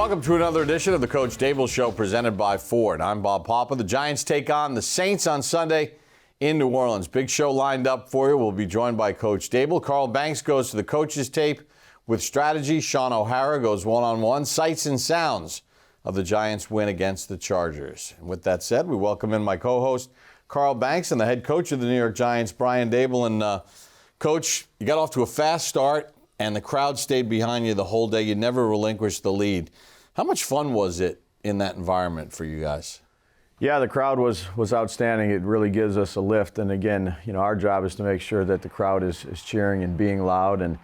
Welcome to another edition of the Coach Daboll Show presented by Ford. I'm Bob Papa. The Giants take on the Saints on Sunday in New Orleans. Big show lined up for you. We'll be joined by Coach Daboll. Carl Banks goes to the coach's tape with strategy. Sean O'Hara goes one-on-one. Sights and sounds of the Giants' win against the Chargers. And with that said, we welcome in my co-host, Carl Banks, and the head coach of the New York Giants, Brian Daboll. And Coach, you got off to a fast start, and the crowd stayed behind you the whole day. You never relinquished the lead. How much fun was it in that environment for you guys? Yeah, the crowd was outstanding. It really gives us a lift. And again, our job is to make sure that the crowd is cheering and being loud. And,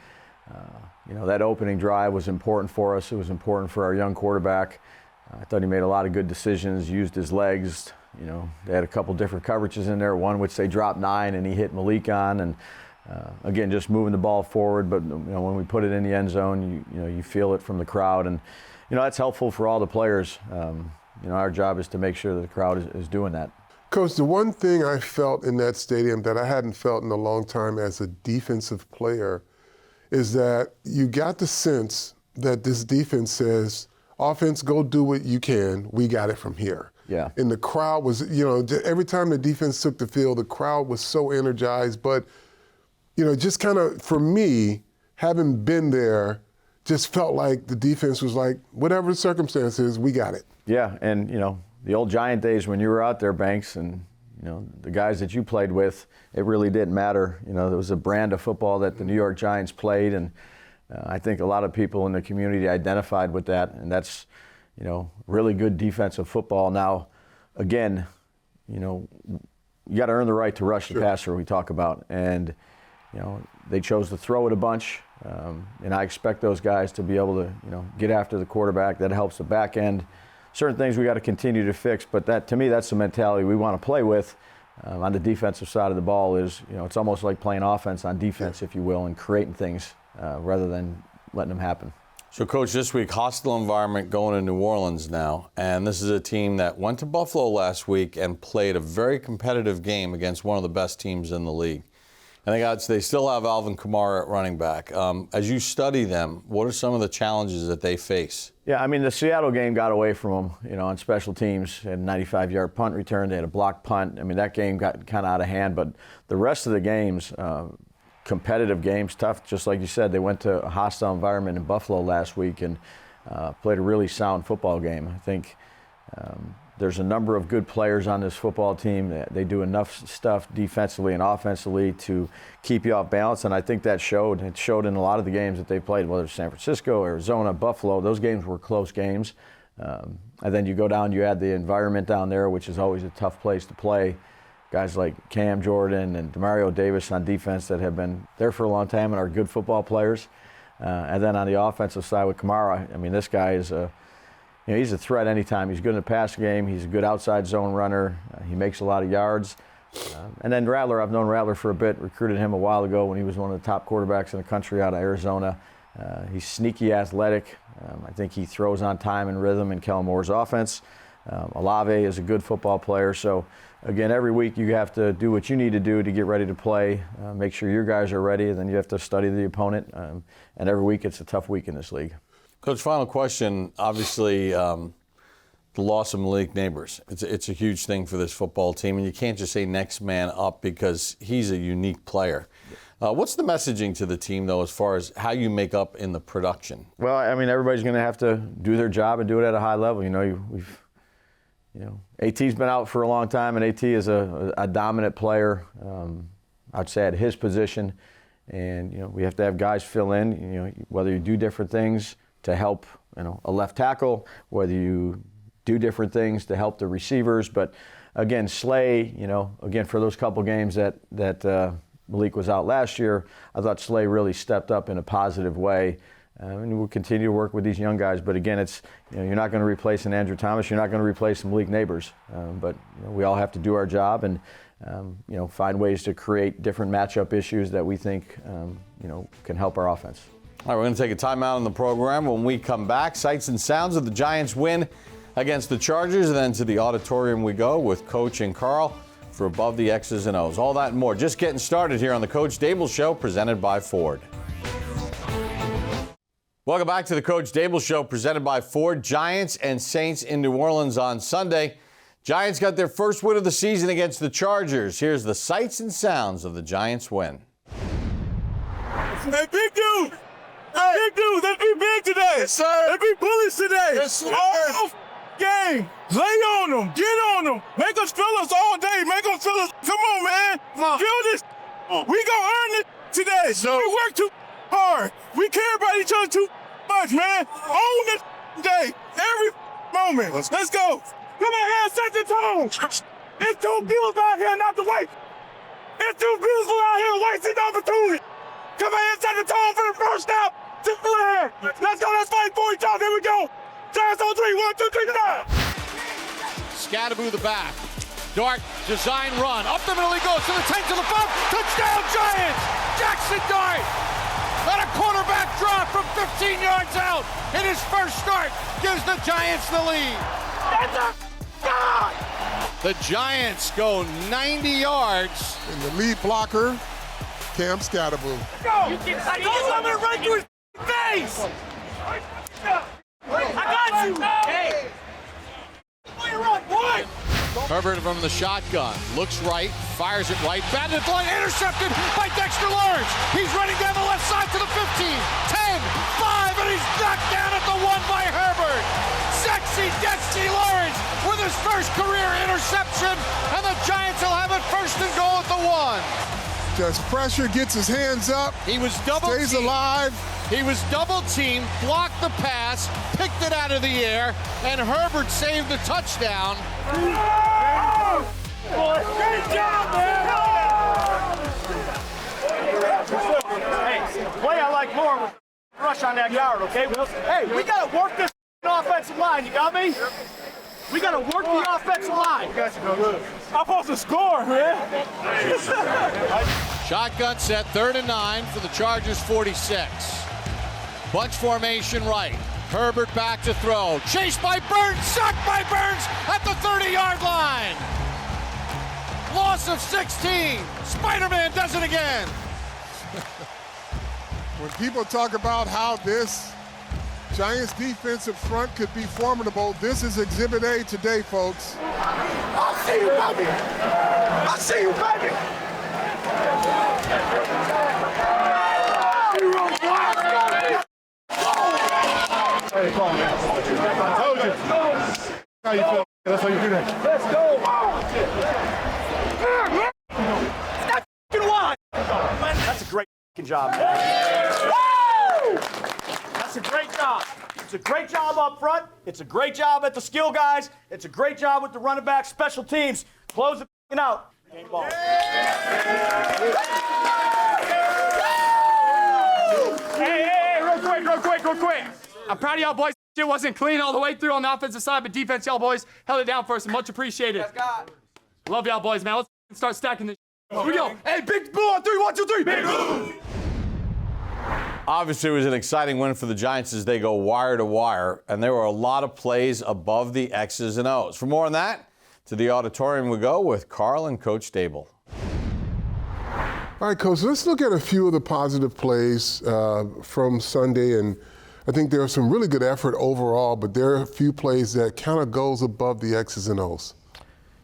that opening drive was important for us. It was important for our young quarterback. I thought he made a lot of good decisions, used his legs. They had a couple different coverages in there, one which they dropped 9 and he hit Malik on. And again, just moving the ball forward. But when we put it in the end zone, you feel it from the crowd. And that's helpful for all the players. Our job is to make sure that the crowd is doing that. Coach, the one thing I felt in that stadium that I hadn't felt in a long time as a defensive player is that you got the sense that this defense says, offense, go do what you can. We got it from here. Yeah. And the crowd was, every time the defense took the field, the crowd was so energized. But, just kind of, for me, having been there, just felt like the defense was like, whatever the circumstances, we got it. Yeah, and, the old Giant days when you were out there, Banks, and, the guys that you played with, it really didn't matter. There was a brand of football that the New York Giants played, and I think a lot of people in the community identified with that, and that's, really good defensive football. Now, again, you got to earn the right to rush the passer we talk about, and, they chose to throw it a bunch, and I expect those guys to be able to, get after the quarterback. That helps the back end. Certain things we got to continue to fix, but that, to me, that's the mentality we want to play with on the defensive side of the ball. Is it's almost like playing offense on defense, if you will, and creating things rather than letting them happen. So, Coach, this week, hostile environment going to New Orleans now, and this is a team that went to Buffalo last week and played a very competitive game against one of the best teams in the league. And they still have Alvin Kamara at running back. As you study them, what are some of the challenges that they face? Yeah, the Seattle game got away from them, on special teams. They had a 95-yard punt return. They had a blocked punt. That game got kind of out of hand. But the rest of the games, competitive games, tough. Just like you said, they went to a hostile environment in Buffalo last week and played a really sound football game. I think there's a number of good players on this football team. They do enough stuff defensively and offensively to keep you off balance, and I think that showed. It showed in a lot of the games that they played, whether it's San Francisco, Arizona, Buffalo. Those games were close games. And then you go down, you add the environment down there, which is always a tough place to play. Guys like Cam Jordan and Demario Davis on defense that have been there for a long time and are good football players. And then on the offensive side with Kamara, this guy is he's a threat anytime. He's good in the pass game. He's a good outside zone runner. He makes a lot of yards. And then Rattler, I've known Rattler for a bit, recruited him a while ago when he was one of the top quarterbacks in the country out of Arizona. He's sneaky athletic. I think he throws on time and rhythm in Kellen Moore's offense. Olave is a good football player. So, again, every week you have to do what you need to do to get ready to play, make sure your guys are ready, and then you have to study the opponent. And every week it's a tough week in this league. Coach, final question. Obviously, the loss of Malik Neighbors, it's a huge thing for this football team, and you can't just say next man up because he's a unique player. What's the messaging to the team, though, as far as how you make up in the production? Well, everybody's going to have to do their job and do it at a high level. AT's been out for a long time, and AT is a dominant player, I'd say, at his position. And, we have to have guys fill in, whether you do different things to help, a left tackle, whether you do different things to help the receivers. But again, Slay, again, for those couple games that Malik was out last year, I thought Slay really stepped up in a positive way. And we'll continue to work with these young guys. But again, it's, you're not going to replace an Andrew Thomas. You're not going to replace some Malik Neighbors. But we all have to do our job and, find ways to create different matchup issues that we think, can help our offense. All right, we're going to take a timeout on the program. When we come back, sights and sounds of the Giants win against the Chargers, and then to the auditorium we go with Coach and Carl for Above the X's and O's. All that and more. Just getting started here on the Coach Daboll Show, presented by Ford. Welcome back to the Coach Daboll Show, presented by Ford. Giants and Saints in New Orleans on Sunday. Giants got their first win of the season against the Chargers. Here's the sights and sounds of the Giants' win. Hey, big dude! Hey, big dude, let's be big today! Yes, sir! Let's be bullies today! Yes, sir! All game! Lay on them! Get on them! Make us feel us all day! Make us feel us! Come on, man! Feel this! We gonna earn it today! So we work too hard! We care about each other too much, man! Own this day! Every moment! Let's go! Come on here and set the tone! It's too beautiful out here not to waste! It's too beautiful out here wasting opportunity! Come on here and set the tone for the first snap! Just go ahead! Let's go! Let's fight for each other! Here we go! Giants on 3! 1, 2, 3, now! Scattaboo the back. Dart, design run. Up the middle he goes to the 10 to the 5. Touchdown Giants! Jackson Dart! On a quarterback drop from 15 yards out in his first start gives the Giants the lead. That's a God! The Giants go 90 yards. And the lead blocker, Cam Scattaboo. Go! I told you I'm gonna run through his face! I got you! Hey! Run, boy! Herbert from the shotgun, looks right, fires it right, batted line, intercepted by Dexter Lawrence. He's running down the left side to the 15, 10, 5, and he's knocked down at the 1 by Herbert. Sexy Dexter Lawrence with his first career interception, and the Giants will have it first and goal at the 1. Just pressure, gets his hands up, He was double stays teamed. alive. He was double teamed, blocked the pass, picked it out of the air, and Herbert saved the touchdown. Great job, man! Hey, the play I like more was rush on that yard, okay? Hey, we gotta work this offensive line, you got me? We gotta work the offensive line. I'm supposed to score, man! Shotgun set, 3rd and 9 for the Chargers 46. Bunch formation right. Herbert back to throw. Chased by Burns, sacked by Burns at the 30-yard line. Loss of 16. Spider-Man does it again. When people talk about how this Giants defensive front could be formidable, this is Exhibit A today, folks. I'll see you, baby! I'll see you, baby! Hey, come on, man. I told you. How you feel? That's how you do that. Let's go! Stop f***ing wide! That's a great f***ing job. Woo! That's a great job. It's a great job up front. It's a great job at the skill guys. It's a great job with the running back, special teams. Close it f***ing out. Game ball. Hey, real quick. I'm proud of y'all boys. It wasn't clean all the way through on the offensive side, but defense, y'all boys held it down for us and much appreciated. Love y'all boys, man. Let's start stacking this. Here we go. Hey, big blue on 3, 1, 2, 3. Big blue. Obviously, it was an exciting win for the Giants as they go wire to wire, and there were a lot of plays above the X's and O's. For more on that, to the auditorium we go with Carl and Coach Daboll. All right, Coach, let's look at a few of the positive plays from Sunday. And I think there was some really good effort overall, but there are a few plays that kind of goes above the X's and O's.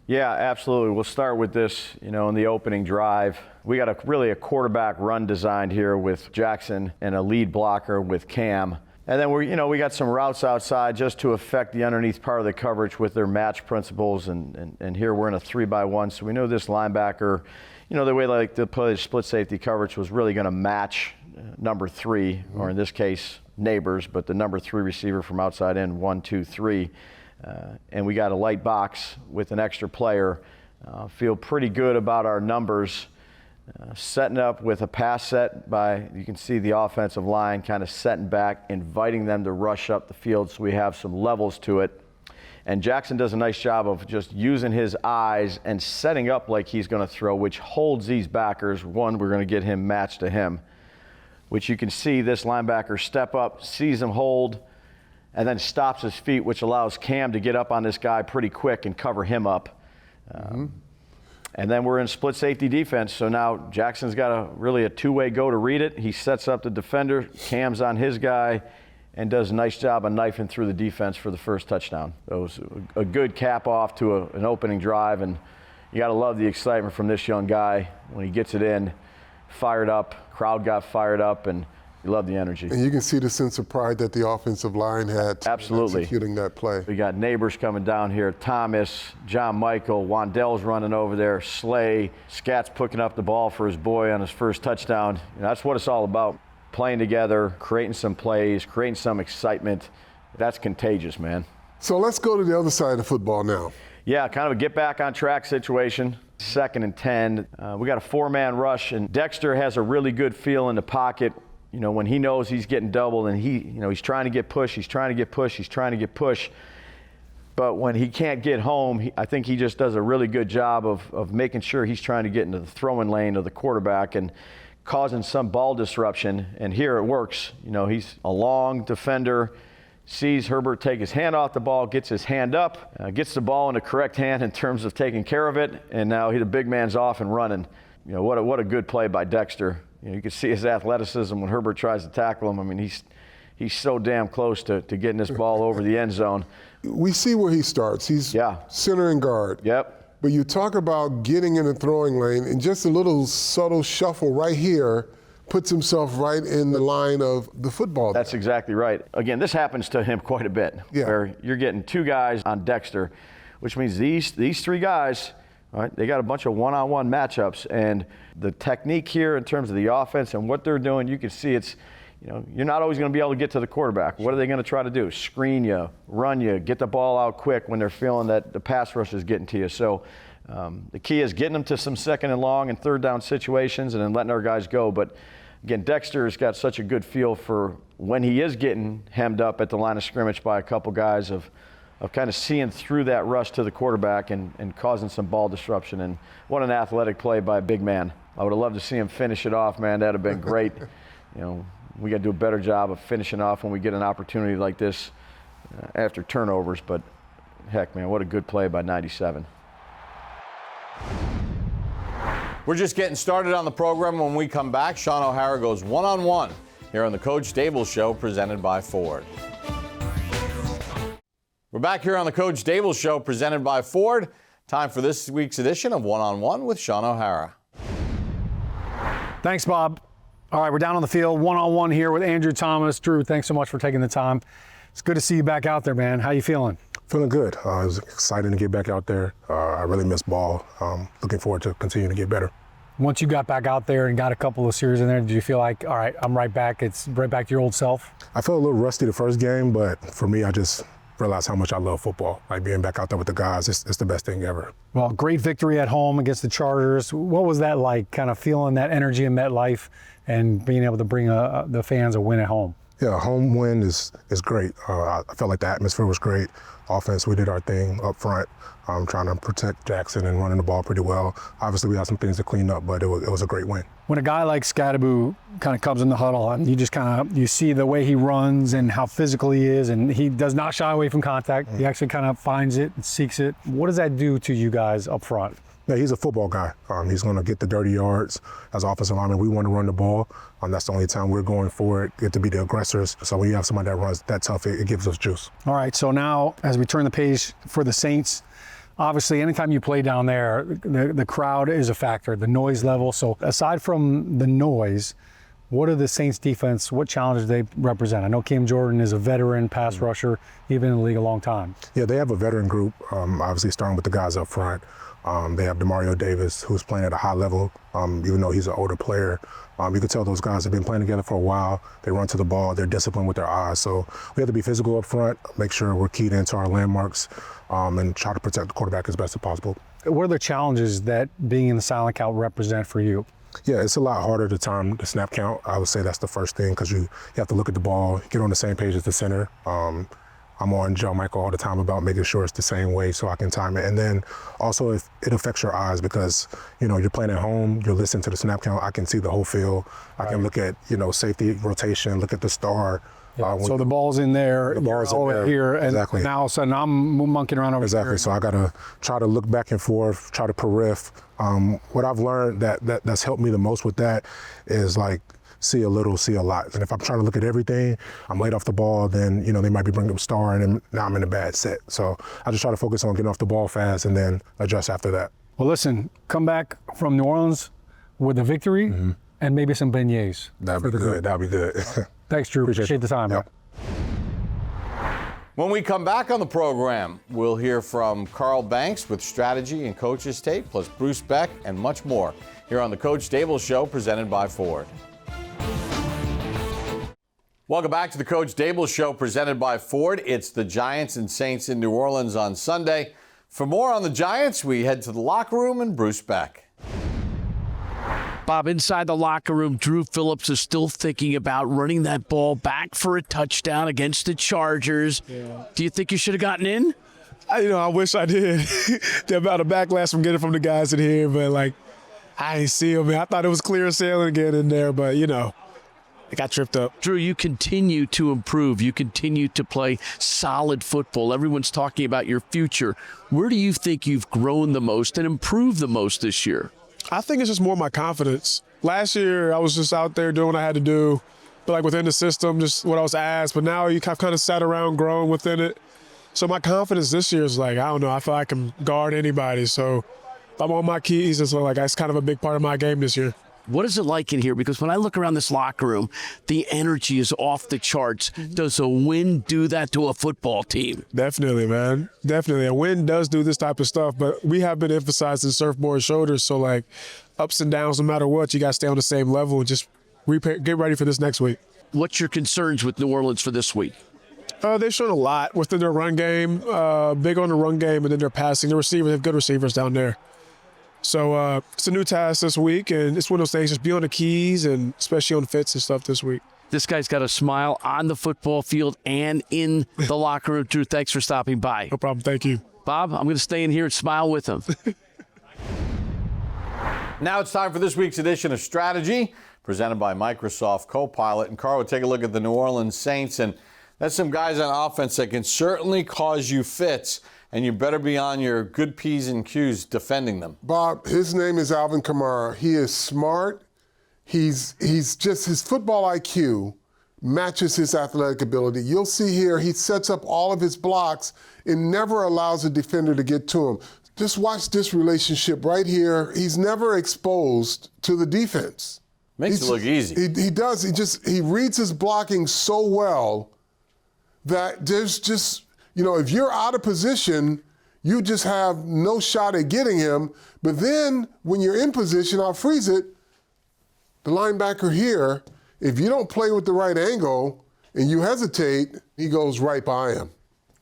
Yeah, absolutely. We'll start with this, in the opening drive. We got really a quarterback run designed here with Jackson and a lead blocker with Cam. And then we got some routes outside just to affect the underneath part of the coverage with their match principles. And here we're in a 3-by-1, so we know this linebacker, the way they like to play split safety coverage was really going to match number 3, or in this case, Neighbors, but the number 3 receiver from outside in 1, 2, 3. And we got a light box with an extra player. Feel pretty good about our numbers. Setting up with a pass set by, you can see the offensive line kind of setting back, inviting them to rush up the field so we have some levels to it. And Jackson does a nice job of just using his eyes and setting up like he's going to throw, which holds these backers. One, we're going to get him matched to him, which you can see this linebacker step up, sees him hold, and then stops his feet, which allows Cam to get up on this guy pretty quick and cover him up. And then we're in split safety defense, so now Jackson's got really a two-way go to read it. He sets up the defender, Cam's on his guy, and does a nice job of knifing through the defense for the first touchdown. It was a good cap off to an opening drive, and you got to love the excitement from this young guy when he gets it in, fired up, crowd got fired up, and you love the energy. And you can see the sense of pride that the offensive line had Absolutely. executing that play. We got neighbors coming down here, Thomas, John Michael, Wandell's running over there, Slay, Scat's picking up the ball for his boy on his first touchdown. That's what it's all about. Playing together, creating some plays, creating some excitement. That's contagious, man. So let's go to the other side of football now. Yeah, kind of a get back on track situation. 2nd and 10. We got a 4-man rush, and Dexter has a really good feel in the pocket. You know, when he knows he's getting doubled and he's trying to get push, he's trying to get push. But when he can't get home, I think he just does a really good job of making sure he's trying to get into the throwing lane of the quarterback and causing some ball disruption. And here it works. You know, he's a long defender, sees Herbert take his hand off the ball, gets his hand up, gets the ball in the correct hand in terms of taking care of it, and now the big man's off and running. You know, what a good play by Dexter. You know, you can see his athleticism when Herbert tries to tackle him. I mean, he's so damn close to getting this ball over the end zone. We see where he starts. He's center and guard. Yep. But you talk about getting in the throwing lane, and just a little subtle shuffle right here puts himself right in the line of the football. That's exactly right. Again, this happens to him quite a bit, where you're getting 2 guys on Dexter, which means these 3 guys, all right, they got a bunch of one-on-one matchups, and the technique here in terms of the offense and what they're doing, you can see it's, you know, you're not always going to be able to get to the quarterback. What are they going to try to do? Screen you, run you, get the ball out quick when they're feeling that the pass rush is getting to you. So the key is getting them to some 2nd and long and 3rd down situations and then letting our guys go. But again, Dexter's got such a good feel for when he is getting hemmed up at the line of scrimmage by a couple guys of kind of seeing through that rush to the quarterback and causing some ball disruption. And what an athletic play by a big man. I would have loved to see him finish it off, man. That'd have been great. You know, we got to do a better job of finishing off when we get an opportunity like this after turnovers. But heck, man, what a good play by 97. We're just getting started on the program. When we come back, Sean O'Hara goes one-on-one here on the Coach Daboll Show, presented by Ford. We're back here on the Coach Daboll Show, presented by Ford. Time for this week's edition of One-on-One with Sean O'Hara. Thanks, Bob. All right, we're down on the field, one-on-one here with Andrew Thomas. Drew, thanks so much for taking the time. It's good to see you back out there, man. How you feeling? Feeling good. It was exciting to get back out there. I really missed ball. Looking forward to continuing to get better. Once you got back out there and got a couple of series in there, did you feel like, all right, I'm right back, it's right back to your old self? I felt a little rusty the first game, but for me, I just realized how much I love football. Like being back out there with the guys, it's the best thing ever. Well, great victory at home against the Chargers. What was that like, kind of feeling that energy in MetLife and being able to bring the fans a win at home? Yeah, a home win is great. I felt like the atmosphere was great. Offense, we did our thing up front, trying to protect Jackson and running the ball pretty well. Obviously, we had some things to clean up, but it was a great win. When a guy like Scadaboo kind of comes in the huddle, and you just you see the way he runs and how physical he is, and he does not shy away from contact. He actually kind of finds it and seeks it. What does that do to you guys up front? Yeah, he's a football guy. He's going to get the dirty yards. As offensive linemen, we want to run the ball. That's the only time we're going for it, get to be the aggressors. So when you have somebody that runs that tough, it gives us juice. All right, so now as we turn the page for the Saints, obviously anytime you play down there, the crowd is a factor, the noise level. So aside from the noise, what are the Saints defense, what challenges they represent? I know Cam Jordan is a veteran pass rusher, he's been in the league a long time. Yeah, they have a veteran group, obviously starting with the guys up front. They have DeMario Davis, who's playing at a high level, even though he's an older player. You can tell those guys have been playing together for a while. They run to the ball. They're disciplined with their eyes. So we have to be physical up front, make sure we're keyed into our landmarks, and try to protect the quarterback as best as possible. What are the challenges that being in the silent count represent for you? Yeah, it's a lot harder to time the snap count. I would say that's the first thing because you have to look at the ball, get on the same page as the center. I'm on Joe Michael all the time about making sure it's the same way so I can time it. And then also if it affects your eyes because, you're playing at home, you're listening to the snap count, I can see the whole field. I can look at, safety rotation, look at the star. Yeah. So the ball's in there, the ball's in there. Here, and exactly. Now all of a sudden I'm monkeying around over here. Exactly, so I gotta try to look back and forth, try to periph. What I've learned that's helped me the most with that is like see a little, see a lot. And if I'm trying to look at everything, I'm late off the ball, then, they might be bringing up star, and then now I'm in a bad set. So I just try to focus on getting off the ball fast and then adjust after that. Well, listen, come back from New Orleans with a victory and maybe some beignets. That'd be good. That'd be good. Thanks, Drew. Appreciate the time, man. When we come back on the program, we'll hear from Carl Banks with strategy and coaches tape, plus Bruce Beck and much more here on the Coach Daboll Show, presented by Ford. Welcome back to the Coach Daboll Show, presented by Ford. It's the Giants and Saints in New Orleans on Sunday. For more on the Giants, we head to the locker room and Bruce Beck. Bob, inside the locker room, Drew Phillips is still thinking about running that ball back for a touchdown against the Chargers. Yeah. Do you think you should have gotten in? I wish I did. The amount of backlash from getting from the guys in here, but I ain't see him, man. I thought it was clear sailing again in there, but it got tripped up. Drew, you continue to improve. You continue to play solid football. Everyone's talking about your future. Where do you think you've grown the most and improved the most this year? I think it's just more my confidence. Last year, I was just out there doing what I had to do, but within the system, just what I was asked. But now you kind of sat around growing within it. So my confidence this year is I don't know, I feel like I can guard anybody. So I'm on my keys, and so that's kind of a big part of my game this year. What is it like in here? Because when I look around this locker room, the energy is off the charts. Does a win do that to a football team? Definitely, man. Definitely. A win does do this type of stuff, but we have been emphasizing surfboard shoulders. So, ups and downs, no matter what, you got to stay on the same level and just get ready for this next week. What's your concerns with New Orleans for this week? They've shown a lot within their run game, big on the run game, and then their passing. The receivers, they have good receivers down there. So it's a new task this week, and it's one of those things, just be on the keys, and especially on fits and stuff this week. This guy's got a smile on the football field and in the locker room. Drew, thanks for stopping by. No problem. Thank you. Bob, I'm going to stay in here and smile with him. Now it's time for this week's edition of Strategy, presented by Microsoft Copilot. And Carl, we'll take a look at the New Orleans Saints, and that's some guys on offense that can certainly cause you fits, and you better be on your good P's and Q's defending them. Bob, his name is Alvin Kamara. He is smart. He's just, his football IQ matches his athletic ability. You'll see here, he sets up all of his blocks and never allows a defender to get to him. Just watch this relationship right here. He's never exposed to the defense. Makes it look easy. He does. He reads his blocking so well that there's just, if you're out of position, you just have no shot at getting him. But then when you're in position, I'll freeze it. The linebacker here, if you don't play with the right angle and you hesitate, he goes right by him.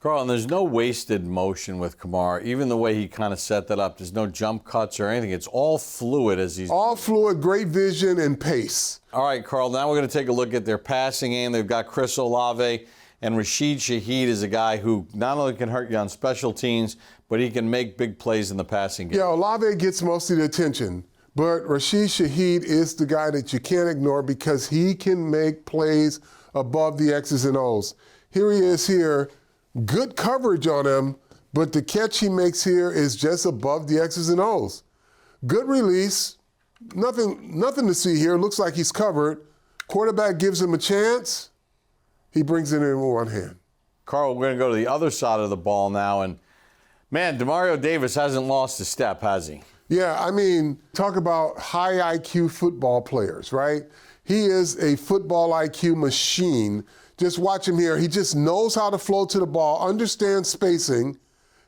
Carl, and there's no wasted motion with Kamara. Even the way he kind of set that up, there's no jump cuts or anything. It's all fluid as he's... All fluid, great vision, and pace. All right, Carl, now we're going to take a look at their passing game. They've got Chris Olave, and Rashid Shaheed is a guy who not only can hurt you on special teams, but he can make big plays in the passing game. Yeah, Olave gets most of the attention, but Rashid Shaheed is the guy that you can't ignore because he can make plays above the X's and O's. Here he is here. Good coverage on him, but the catch he makes here is just above the X's and O's. Good release. Nothing to see here. Looks like he's covered. Quarterback gives him a chance. He brings it in with one hand. Carl, we're going to go to the other side of the ball now. And, man, Demario Davis hasn't lost a step, has he? Yeah, talk about high IQ football players, right? He is a football IQ machine. Just watch him here. He just knows how to flow to the ball, understands spacing,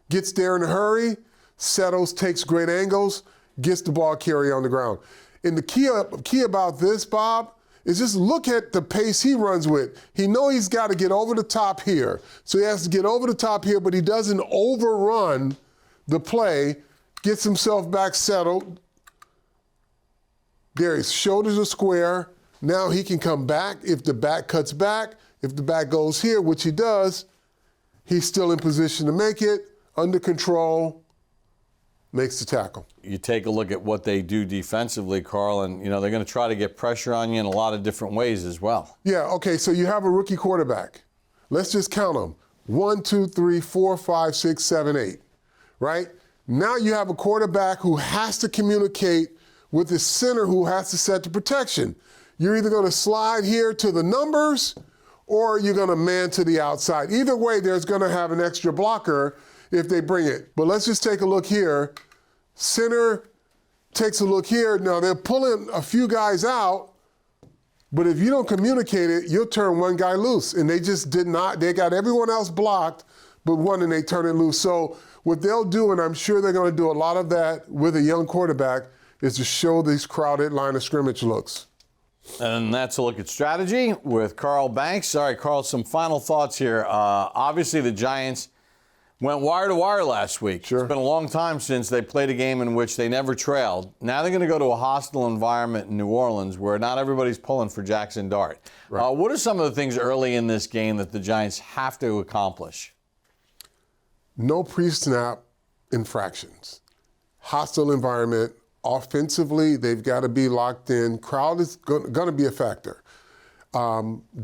gets there in a hurry, settles, takes great angles, gets the ball carry on the ground. And the key about this, Bob, is just look at the pace he runs with. He knows he's got to get over the top here. So he has to get over the top here, but he doesn't overrun the play, gets himself back settled. There, his shoulders are square. Now he can come back if the back cuts back. If the back goes here, which he does, he's still in position to make it, under control, makes the tackle. You take a look at what they do defensively, Carl, and they're going to try to get pressure on you in a lot of different ways as well. Yeah, okay, so you have a rookie quarterback. Let's just count them. 1, 2, 3, 4, 5, 6, 7, 8, right? Now you have a quarterback who has to communicate with his center who has to set the protection. you're either going to slide here to the numbers or you're going to man to the outside. Either way, there's going to have an extra blocker if they bring it. But let's just take a look here. Center takes a look here. Now, they're pulling a few guys out, but if you don't communicate it, you'll turn one guy loose. And they just did not. They got everyone else blocked, but one, and they turn it loose. So what they'll do, and I'm sure they're going to do a lot of that with a young quarterback, is to show these crowded line of scrimmage looks. And that's a look at strategy with Carl Banks. All right, Carl, some final thoughts here. Obviously, the Giants went wire to wire last week. Sure. It's been a long time since they played a game in which they never trailed. Now they're going to go to a hostile environment in New Orleans where not everybody's pulling for Jackson Dart. Right. What are some of the things early in this game that the Giants have to accomplish? No pre-snap infractions. Hostile environment. Offensively, they've got to be locked in. Crowd is going to be a factor.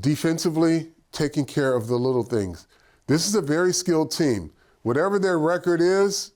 Defensively, taking care of the little things. This is a very skilled team. Whatever their record is,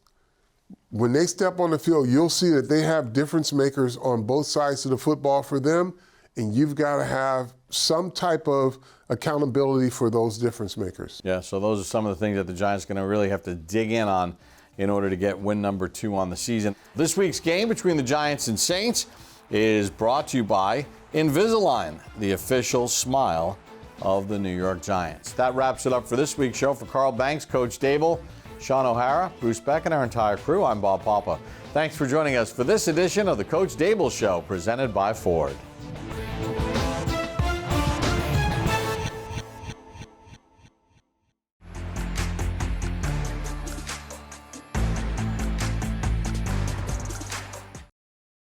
when they step on the field, you'll see that they have difference makers on both sides of the football for them, and you've got to have some type of accountability for those difference makers. Yeah, so those are some of the things that the Giants are going to really have to dig in on in order to get win number 2 on the season. This week's game between the Giants and Saints is brought to you by Invisalign, the official smile of the New York Giants. That wraps it up for this week's show. For Carl Banks, Coach Daboll, Sean O'Hara, Bruce Beck, and our entire crew, I'm Bob Papa. Thanks for joining us for this edition of the Coach Daboll Show, presented by Ford.